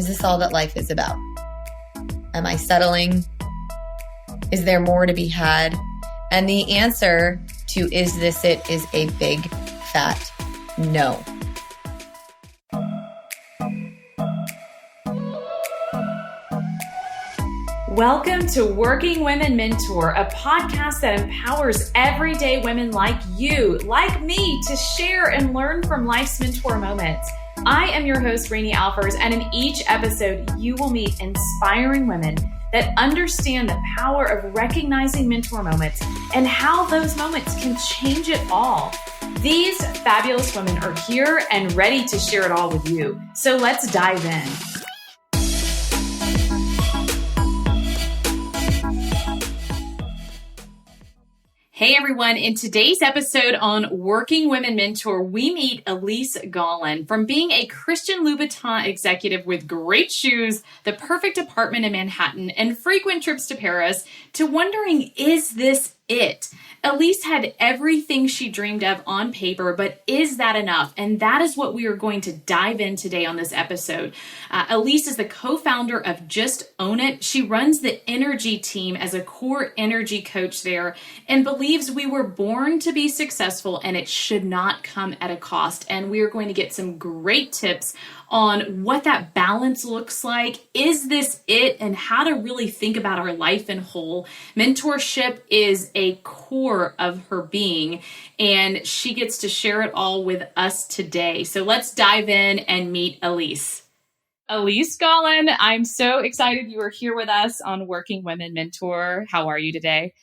Is this all that life is about? Am I settling? Is there more to be had? And the answer to is this it is a big fat no. Welcome to Working Women Mentor, a podcast that empowers everyday women like you, like me, to share and learn from life's mentor moments. I am your host, Rani Alfers, and in each episode, you will meet inspiring women that understand the power of recognizing mentor moments and how those moments can change it all. These fabulous women are here and ready to share it all with you. So let's dive in. Hey everyone, in today's episode on Working Women Mentor, we meet Alyse Gaulin. From being a Christian Louboutin executive with great shoes, the perfect apartment in Manhattan, and frequent trips to Paris, to wondering, is this it? Alyse had everything she dreamed of on paper, but is that enough? And that is what we are going to dive in today on this episode. Alyse is the co-founder of Just Own It. She runs the energy team as a core energy coach there and believes we were born to be successful and it should not come at a cost. And we are going to get some great tips on what that balance looks like. Is this it? And how to really think about our life in whole. Mentorship is a core of her being, and she gets to share it all with us today. So let's dive in and meet Alyse. Alyse Gaulin, I'm so excited you are here with us on Working Women Mentor. How are you today?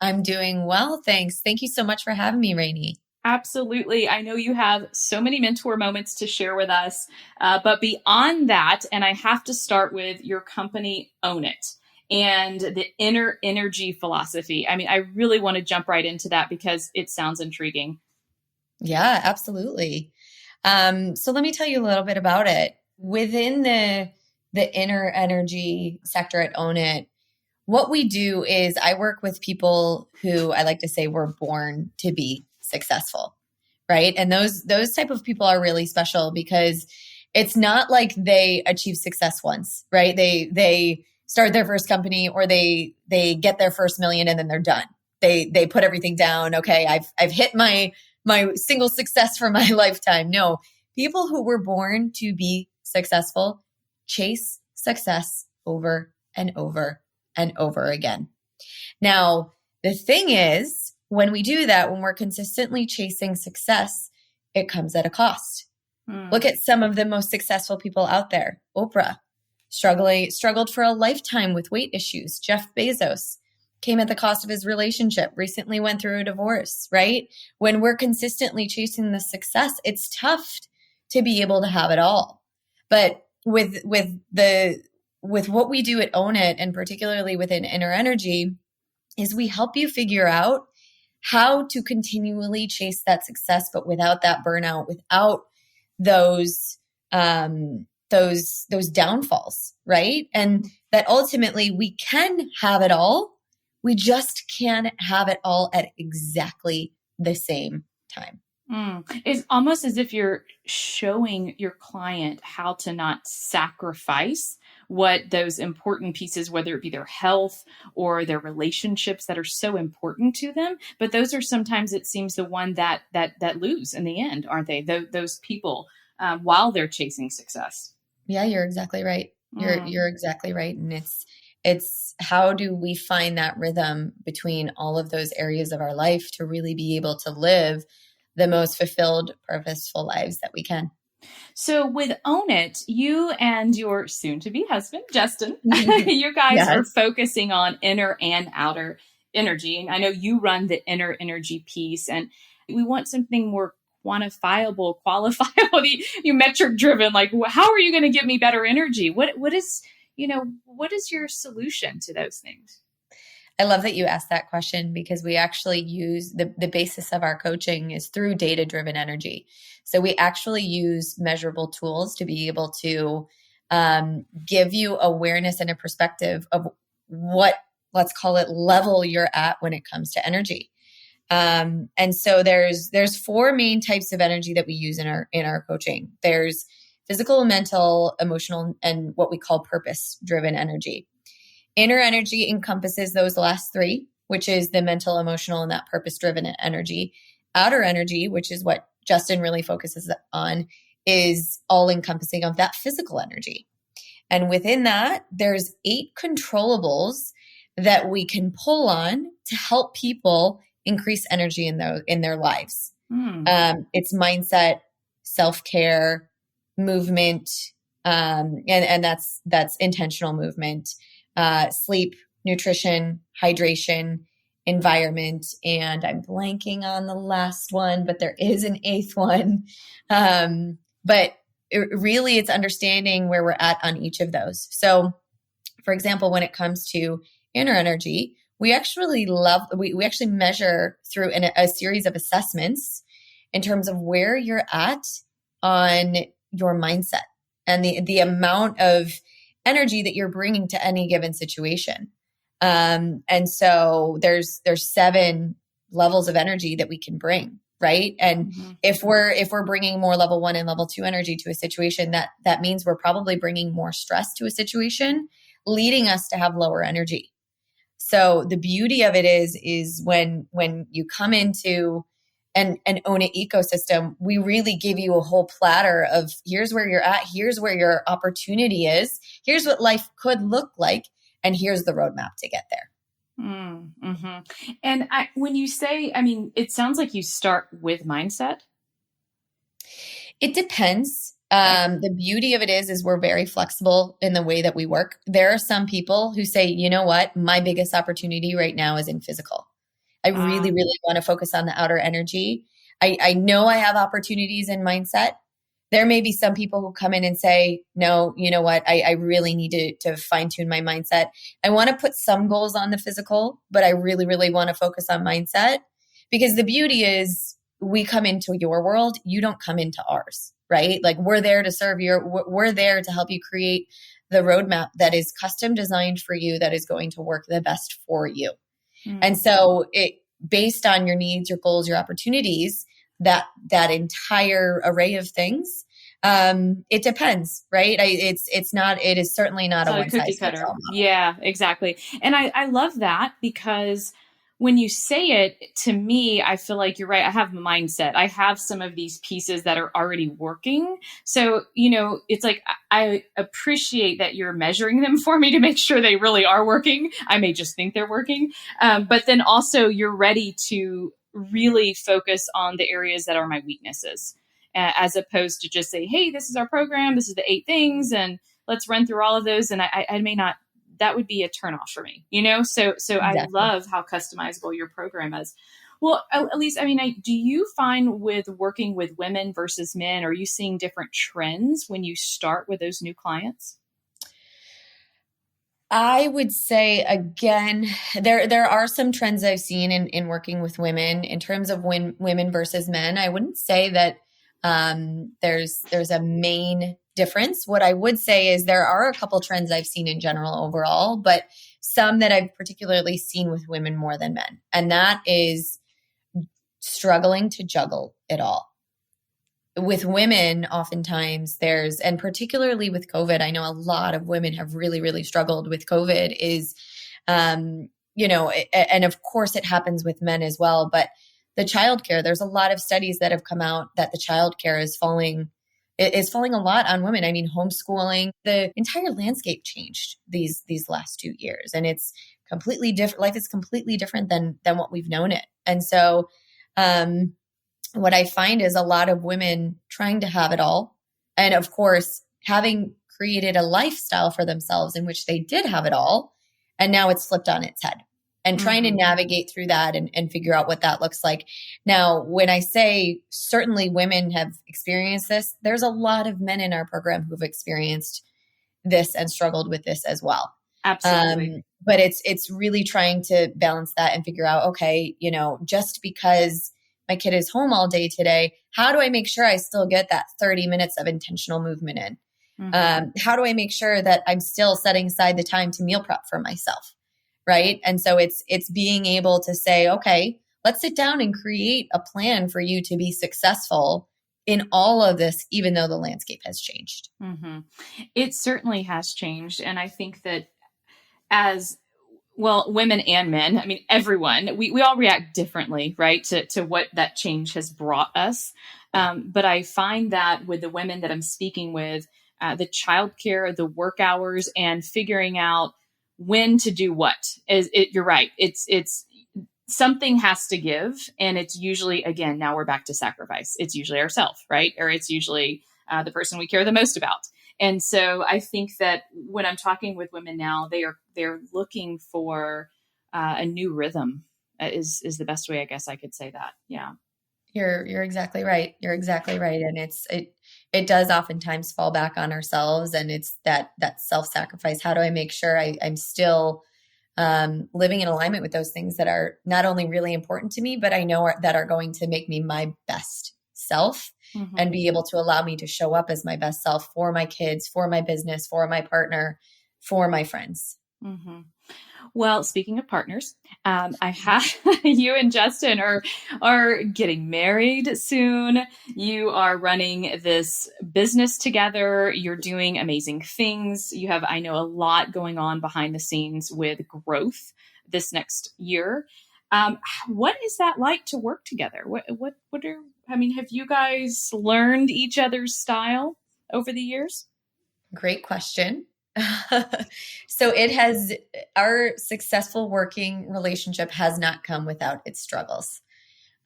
I'm doing well, thanks. Thank you so much for having me, Rani. Absolutely. I know you have so many mentor moments to share with us, but beyond that, and I have to start with your company, Own It, and the inner energy philosophy. I mean, I really want to jump right into that because it sounds intriguing. Yeah, absolutely. So let me tell you a little bit about it. Within the inner energy sector at Own It, what we do is I work with people who I like to say were born to be successful, right? And those type of people are really special because it's not like they achieve success once, right? They start their first company or they get their first million and then they're done. They put everything down. Okay, I've hit my single success for my lifetime. No, people who were born to be successful chase success over and over and over again. Now, the thing is, when we do that, when we're consistently chasing success, it comes at a cost. Look at some of the most successful people out there. Oprah struggled for a lifetime with weight issues. Jeff Bezos came at the cost of his relationship, recently went through a divorce, right? When we're consistently chasing the success, it's tough to be able to have it all. But with what we do at Own It, and particularly within Inner Energy, is we help you figure out how to continually chase that success, but without that burnout, without those downfalls, right? And that ultimately we can have it all. We just can't have it all at exactly the same time. It's almost as if you're showing your client how to not sacrifice what those important pieces, whether it be their health or their relationships that are so important to them. But those are sometimes, it seems, the one that lose in the end, aren't they? Those people while they're chasing success. Yeah, you're exactly right. You're exactly right. And it's how do we find that rhythm between all of those areas of our life to really be able to live the most fulfilled, purposeful lives that we can. So with Own It, you and your soon-to-be husband, Justin, you guys are focusing on inner and outer energy. And I know you run the inner energy piece, and we want something more quantifiable, qualifiable, you metric driven, like how are you going to give me better energy? What is your solution to those things? I love that you asked that question because we actually use the basis of our coaching is through data-driven energy. So we actually use measurable tools to be able to give you awareness and a perspective of what, let's call it, level you're at when it comes to energy. And so there's four main types of energy that we use in our coaching. There's physical, mental, emotional, and what we call purpose-driven energy. Inner energy encompasses those last three, which is the mental, emotional, and that purpose-driven energy. Outer energy, which is what Justin really focuses on, is all encompassing of that physical energy. And within that, there's 8 controllables that we can pull on to help people increase energy in their lives. It's mindset, self-care, movement, and that's intentional movement, sleep, nutrition, hydration, environment, and I'm blanking on the last one, but there is an 8th one. But really, it's understanding where we're at on each of those. So, for example, when it comes to inner energy, we actually measure through a series of assessments in terms of where you're at on your mindset and the amount of energy that you're bringing to any given situation. And so there's 7 levels of energy that we can bring, right? And if we're bringing more level 1 and level 2 energy to a situation, that means we're probably bringing more stress to a situation, leading us to have lower energy. So the beauty of it is when you come into an own it ecosystem, we really give you a whole platter of here's where you're at, here's where your opportunity is, here's what life could look like, and here's the roadmap to get there. And when you say, it sounds like you start with mindset. It depends. The beauty of it is we're very flexible in the way that we work. There are some people who say, you know what, my biggest opportunity right now is in physical. I really, really want to focus on the outer energy. I know I have opportunities in mindset. There may be some people who come in and say, no, you know what, I really need to fine tune my mindset. I want to put some goals on the physical, but I really, really want to focus on mindset, because the beauty is we come into your world. You don't come into ours, right? Like we're there to serve we're there to help you create the roadmap that is custom designed for you, that is going to work the best for you. And so based on your needs, your goals, your opportunities, that entire array of things, it depends, right? It is certainly not a one size fits all. Yeah, exactly. And I love that, because when you say it to me, I feel like you're right. I have a mindset. I have some of these pieces that are already working. So, it's like, I appreciate that you're measuring them for me to make sure they really are working. I may just think they're working. But then also you're ready to really focus on the areas that are my weaknesses, as opposed to just say, hey, this is our program. This is the 8 things, and let's run through all of those. And I may not, that would be a turnoff for me, So exactly. I love how customizable your program is. Well, Alyse, do you find with working with women versus men, are you seeing different trends when you start with those new clients? I would say, again, there are some trends I've seen in working with women in terms of women versus men. I wouldn't say that there's a main difference. What I would say is there are a couple trends I've seen in general overall, but some that I've particularly seen with women more than men. And that is struggling to juggle it all. With women, oftentimes and particularly with COVID, I know a lot of women have really, really struggled with COVID and of course it happens with men as well, but the childcare, there's a lot of studies that have come out that the childcare is falling a lot on women. Homeschooling, the entire landscape changed these last 2 years, and it's completely different. Life is completely different than what we've known it. And so, what I find is a lot of women trying to have it all. And of course, having created a lifestyle for themselves in which they did have it all, and now it's flipped on its head. And trying to navigate through that and figure out what that looks like. Now, when I say certainly women have experienced this, there's a lot of men in our program who've experienced this and struggled with this as well. Absolutely. But it's really trying to balance that and figure out, okay, just because my kid is home all day today, how do I make sure I still get that 30 minutes of intentional movement in? How do I make sure that I'm still setting aside the time to meal prep for myself? Right. And so it's being able to say, okay, let's sit down and create a plan for you to be successful in all of this, even though the landscape has changed. Mm-hmm. It certainly has changed. And I think that as well, women and men, I mean, everyone, we all react differently, right, to what that change has brought us. But I find that with the women that I'm speaking with, the childcare, the work hours, and figuring out when to do what you're right. It's something has to give. And it's usually, again, now we're back to sacrifice. It's usually ourselves, right? Or it's usually the person we care the most about. And so I think that when I'm talking with women now, they're looking for a new rhythm is the best way I guess I could say that. Yeah. You're exactly right. You're exactly right. And it does oftentimes fall back on ourselves, and it's that self-sacrifice. How do I make sure I'm still living in alignment with those things that are not only really important to me, but I know that are going to make me my best self, mm-hmm. and be able to allow me to show up as my best self for my kids, for my business, for my partner, for my friends. Mm-hmm. Well, speaking of partners, I have you and Justin are getting married soon. You are running this business together. You're doing amazing things. You have, I know, a lot going on behind the scenes with growth this next year. What is that like to work together? Have you guys learned each other's style over the years? Great question. So our successful working relationship has not come without its struggles.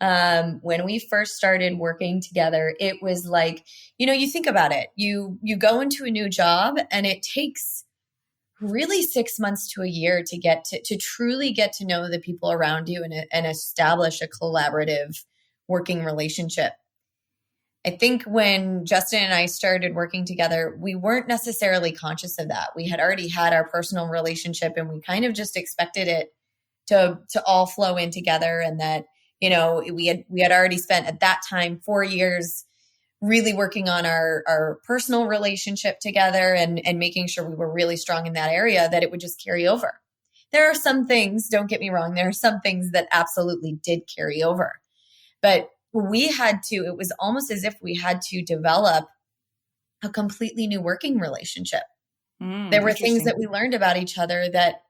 When we first started working together, it was like, you think about it, you go into a new job and it takes really 6 months to a year to get to truly get to know the people around you and establish a collaborative working relationship. I think when Justin and I started working together, we weren't necessarily conscious of that. We had already had our personal relationship, and we kind of just expected it to all flow in together. And that, we had already spent at that time 4 years really working on our personal relationship together and making sure we were really strong in that area, that it would just carry over. There are some things, don't get me wrong, there are some things that absolutely did carry over. But it was almost as if we had to develop a completely new working relationship. There were things that we learned about each other that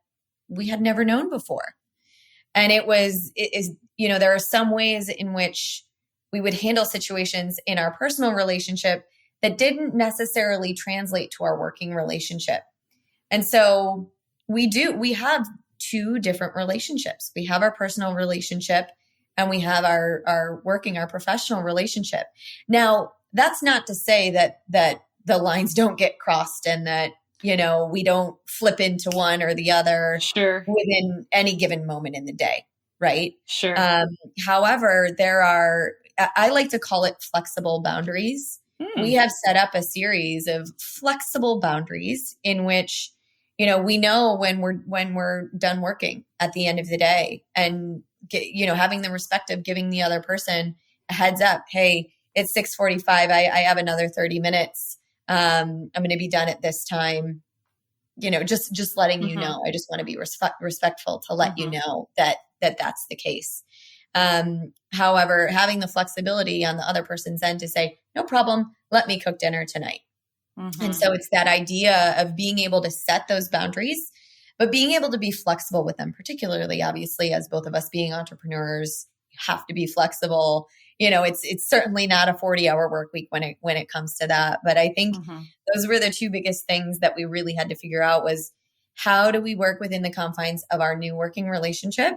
we had never known before. And there are some ways in which we would handle situations in our personal relationship that didn't necessarily translate to our working relationship. And so we have two different relationships. We have our personal relationship, and we have our professional relationship. Now, that's not to say that the lines don't get crossed and that, we don't flip into one or the other. Sure. Within any given moment in the day. Right. Sure. However, I like to call it flexible boundaries. We have set up a series of flexible boundaries in which, we know when we're done working at the end of the day, and having the respect of giving the other person a heads up. Hey, it's 6:45. I have another 30 minutes. I'm going to be done at this time. Just letting you know. I just want to be respectful to let you know that that's the case. However, having the flexibility on the other person's end to say, no problem, let me cook dinner tonight. And so it's that idea of being able to set those boundaries, but being able to be flexible with them, particularly, obviously, as both of us being entrepreneurs, you have to be flexible. It's certainly not a 40-hour work week when it comes to that. But I think those were the two biggest things that we really had to figure out was, how do we work within the confines of our new working relationship?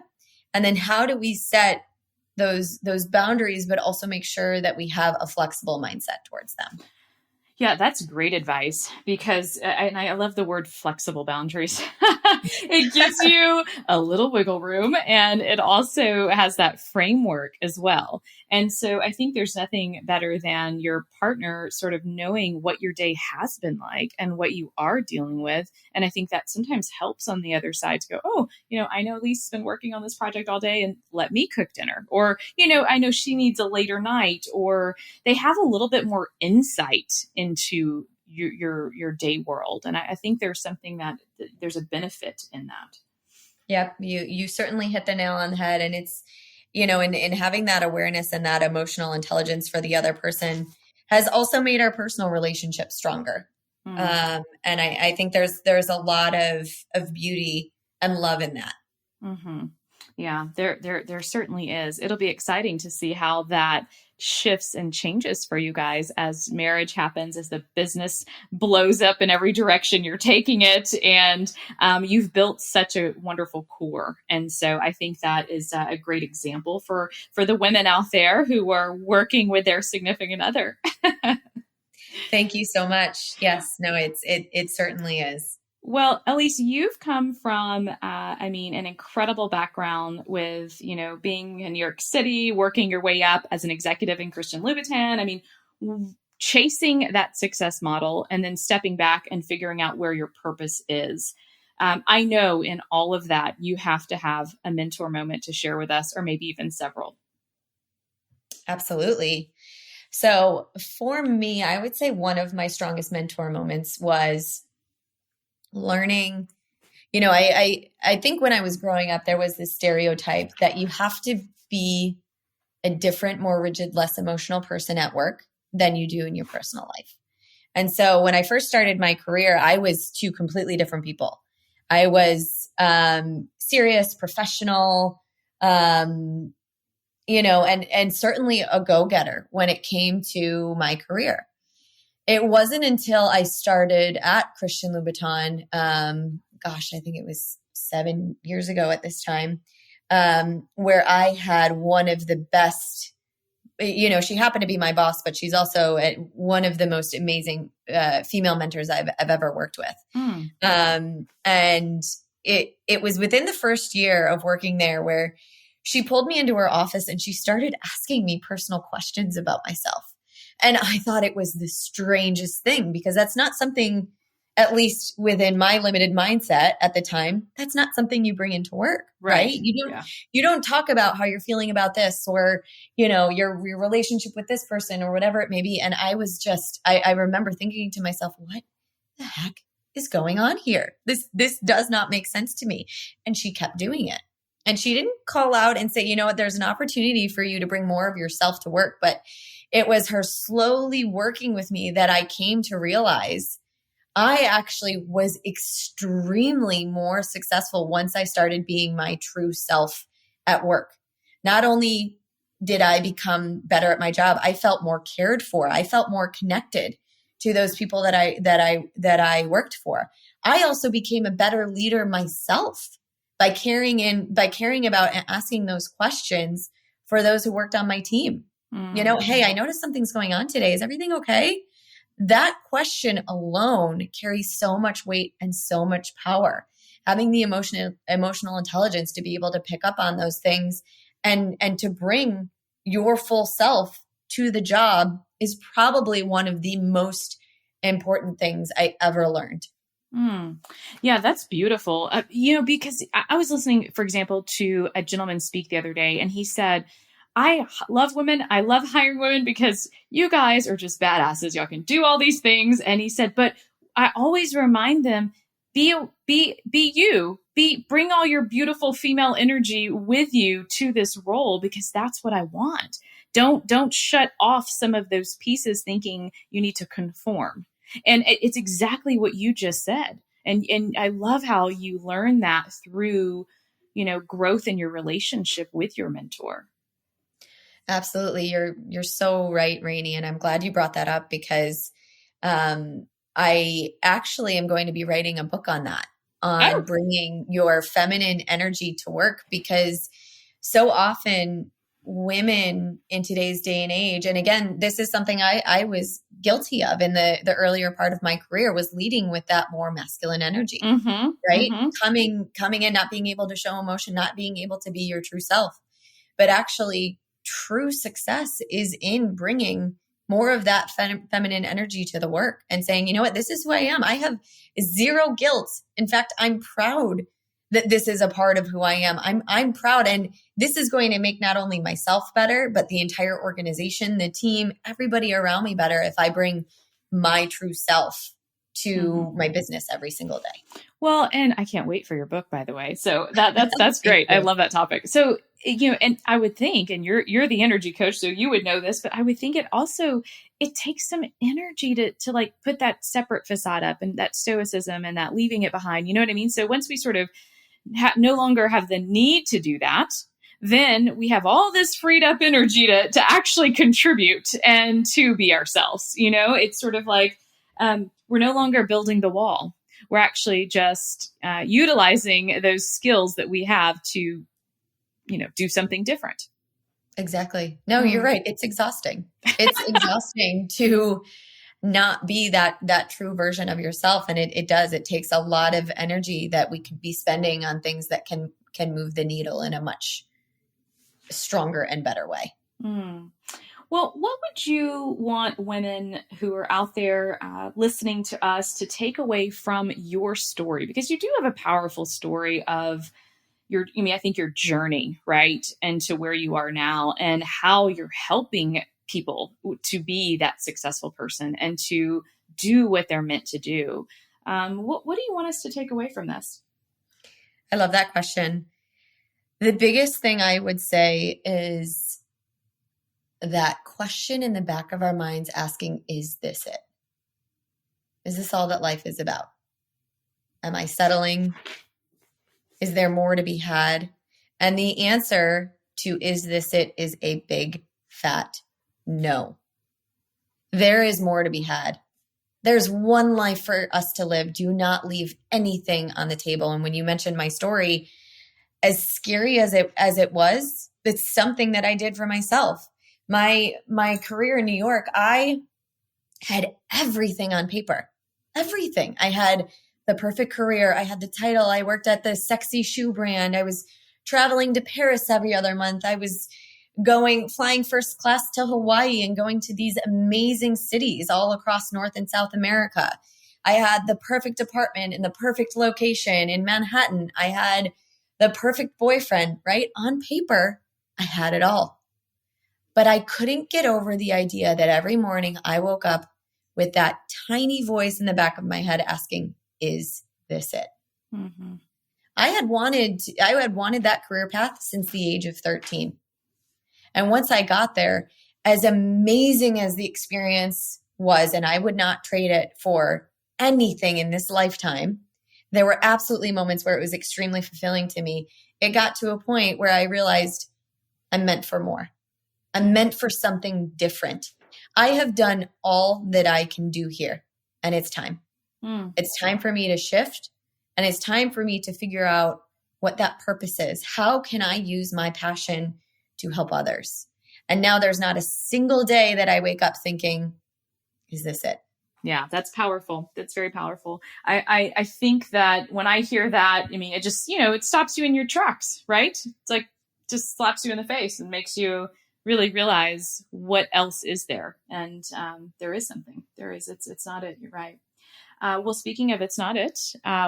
And then how do we set those boundaries, but also make sure that we have a flexible mindset towards them? Yeah, that's great advice, because and I love the word flexible boundaries. It gives you a little wiggle room, and it also has that framework as well. And so I think there's nothing better than your partner sort of knowing what your day has been like and what you are dealing with. And I think that sometimes helps on the other side to go, oh, I know Lisa's been working on this project all day, and let me cook dinner. Or, I know she needs a later night, or they have a little bit more insight into your day world. And I think there's something there's a benefit in that. Yep. You certainly hit the nail on the head. And it's, in having that awareness and that emotional intelligence for the other person, has also made our personal relationships stronger. And I think there's a lot of beauty and love in that. Mm-hmm. Yeah, there certainly is. It'll be exciting to see how that shifts and changes for you guys as marriage happens, as the business blows up in every direction you're taking it. And you've built such a wonderful core. And so I think that is a great example for the women out there who are working with their significant other. Thank you so much. Yes, no, it certainly is. Well, Alyse, you've come from, an incredible background with, being in New York City, working your way up as an executive in Christian Louboutin. I mean, chasing that success model and then stepping back and figuring out where your purpose is. I know in all of that, you have to have a mentor moment to share with us, or maybe even several. Absolutely. So for me, I would say one of my strongest mentor moments was learning. I think when I was growing up, there was this stereotype that you have to be a different, more rigid, less emotional person at work than you do in your personal life. And so when I first started my career, I was two completely different people. I was serious, professional, and certainly a go-getter when it came to my career. It wasn't until I started at Christian Louboutin, I think it was 7 years ago at this time, where I had one of the best, she happened to be my boss, but she's also one of the most amazing female mentors I've ever worked with. And it was within the first year of working there where she pulled me into her office and she started asking me personal questions about myself. And I thought it was the strangest thing, because that's not something, at least within my limited mindset at the time, that's not something you bring into work, right? You don't talk about how you're feeling about this, or, your relationship with this person, or whatever it may be. And I was just, I remember thinking to myself, what the heck is going on here? This does not make sense to me. And she kept doing it. And she didn't call out and say, there's an opportunity for you to bring more of yourself to work. But it was her slowly working with me that I came to realize I actually was extremely more successful once I started being my true self at work. Not only did I become better at my job, I felt more cared for. I felt more connected to those people that I worked for. I also became a better leader myself by caring about and asking those questions for those who worked on my team. Hey, I noticed something's going on today. Is everything okay? That question alone carries so much weight and so much power. Having the emotional intelligence to be able to pick up on those things and to bring your full self to the job is probably one of the most important things I ever learned. Yeah, that's beautiful. Because I was listening, for example, to a gentleman speak the other day, and he said, I love women. I love hiring women because you guys are just badasses. Y'all can do all these things. And he said, but I always remind them, be you, bring all your beautiful female energy with you to this role, because that's what I want. Don't shut off some of those pieces thinking you need to conform. And it's exactly what you just said. And I love how you learn that through, growth in your relationship with your mentor. Absolutely. You're so right, Rani. And I'm glad you brought that up, because I actually am going to be writing a book on that, on bringing your feminine energy to work, because so often women in today's day and age, and again, this is something I was guilty of in the earlier part of my career, was leading with that more masculine energy, right? Coming in, not being able to show emotion, not being able to be your true self, but actually true success is in bringing more of that feminine energy to the work and saying, you know what, this is who I am. I have zero guilt. In fact, I'm proud that this is a part of who I am. I'm proud. And this is going to make not only myself better, but the entire organization, the team, everybody around me better if I bring my true self to my business every single day. Well, and I can't wait for your book, by the way. So that's great. I love that topic. So and I would think, and you're the energy coach, so you would know this, but I would think it takes some energy to like put that separate facade up and that stoicism and that leaving it behind. You know what I mean? So once we sort of no longer have the need to do that, then we have all this freed up energy to actually contribute and to be ourselves. It's sort of like we're no longer building the wall. We're actually just utilizing those skills that we have to, do something different. Exactly. No, you're right. It's exhausting. It's exhausting to not be that true version of yourself. And it does. It takes a lot of energy that we could be spending on things that can move the needle in a much stronger and better way. Well, what would you want women who are out there listening to us to take away from your story? Because you do have a powerful story of I think your journey, right? And to where you are now and how you're helping people to be that successful person and to do what they're meant to do. What do you want us to take away from this? I love that question. The biggest thing I would say is that question in the back of our minds asking, is this it? Is this all that life is about? Am I settling? Is there more to be had? And the answer to is this it is a big fat no. There is more to be had. There's one life for us to live. Do not leave anything on the table. And when you mentioned my story, as scary as it was, it's something that I did for myself. My career in New York, I had everything on paper. Everything. I had the perfect career. I had the title. I worked at the sexy shoe brand. I was traveling to Paris every other month. I was flying first class to Hawaii and going to these amazing cities all across North and South America. I had the perfect apartment in the perfect location in Manhattan. I had the perfect boyfriend, right? On paper, I had it all. But I couldn't get over the idea that every morning I woke up with that tiny voice in the back of my head asking, is this it? Mm-hmm. I had wanted that career path since the age of 13. And once I got there, as amazing as the experience was, and I would not trade it for anything in this lifetime, there were absolutely moments where it was extremely fulfilling to me. It got to a point where I realized I'm meant for more. I'm meant for something different. I have done all that I can do here, and it's time. It's time for me to shift, and it's time for me to figure out what that purpose is. How can I use my passion to help others? And now there's not a single day that I wake up thinking, is this it? Yeah, that's powerful. That's very powerful. I think that when I hear that, I mean, it just, it stops you in your tracks, right? It's like, just slaps you in the face and makes you really realize what else is there. And there is something. There is. It's not it. You're right. Well, speaking of it's not it,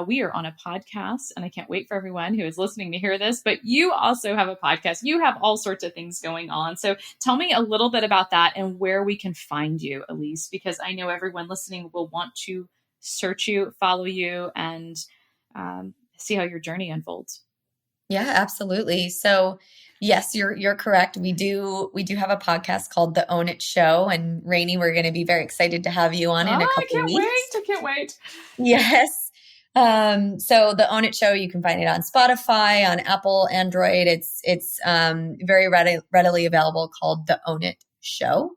we are on a podcast, and I can't wait for everyone who is listening to hear this, but you also have a podcast. You have all sorts of things going on. So tell me a little bit about that and where we can find you, Alyse, because I know everyone listening will want to search you, follow you, and see how your journey unfolds. Yeah, absolutely. So yes, you're correct. We do have a podcast called The Own It Show, and Rani, we're going to be very excited to have you on in a couple weeks. I can't wait. Yes. So The Own It Show, you can find it on Spotify, on Apple, Android. It's very readily available, called The Own It Show.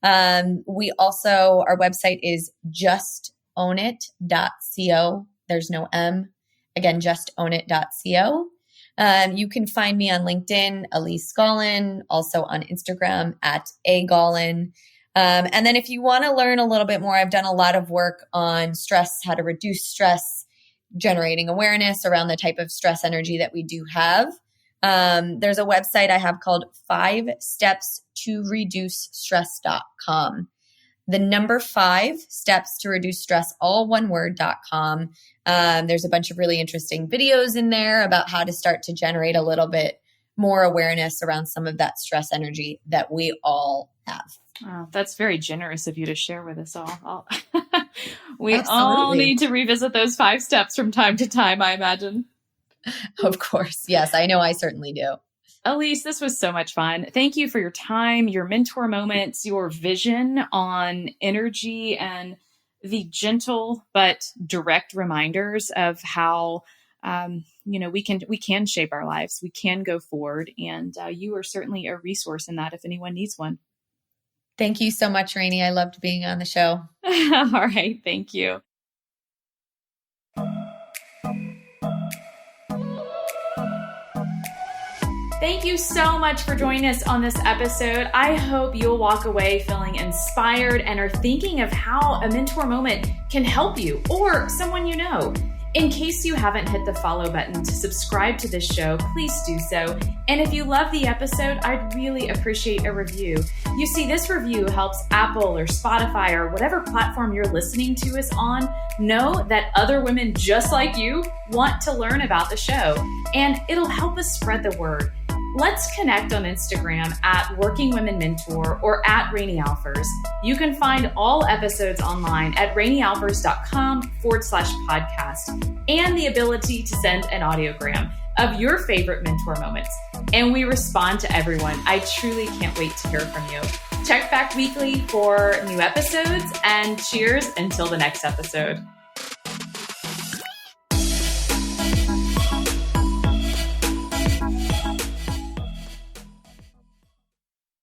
We also, our website is justownit.co. There's no M. Again, justownit.co. You can find me on LinkedIn, Alyse Gaulin, also on Instagram at @Gaulin. And then if you want to learn a little bit more, I've done a lot of work on stress, how to reduce stress, generating awareness around the type of stress energy that we do have. There's a website I have called 5stepstoreducestress.com. The number 5 steps to reduce stress, all one word.com. There's a bunch of really interesting videos in there about how to start to generate a little bit more awareness around some of that stress energy that we all have. Oh, that's very generous of you to share with us all. We all need to revisit those 5 steps from time to time, I imagine. Of course. Yes, I know I certainly do. Alyse, this was so much fun. Thank you for your time, your mentor moments, your vision on energy, and the gentle but direct reminders of how we can shape our lives. We can go forward, and you are certainly a resource in that if anyone needs one. Thank you so much, Rani. I loved being on the show. All right, thank you. Thank you so much for joining us on this episode. I hope you'll walk away feeling inspired and are thinking of how a mentor moment can help you or someone you know. In case you haven't hit the follow button to subscribe to this show, please do so. And if you love the episode, I'd really appreciate a review. You see, this review helps Apple or Spotify or whatever platform you're listening to us on know that other women just like you want to learn about the show. And it'll help us spread the word. Let's connect on Instagram at Working Women Mentor or at Rani Alfers. You can find all episodes online at ranialfers.com/podcast and the ability to send an audiogram of your favorite mentor moments. And we respond to everyone. I truly can't wait to hear from you. Check back weekly for new episodes, and cheers until the next episode.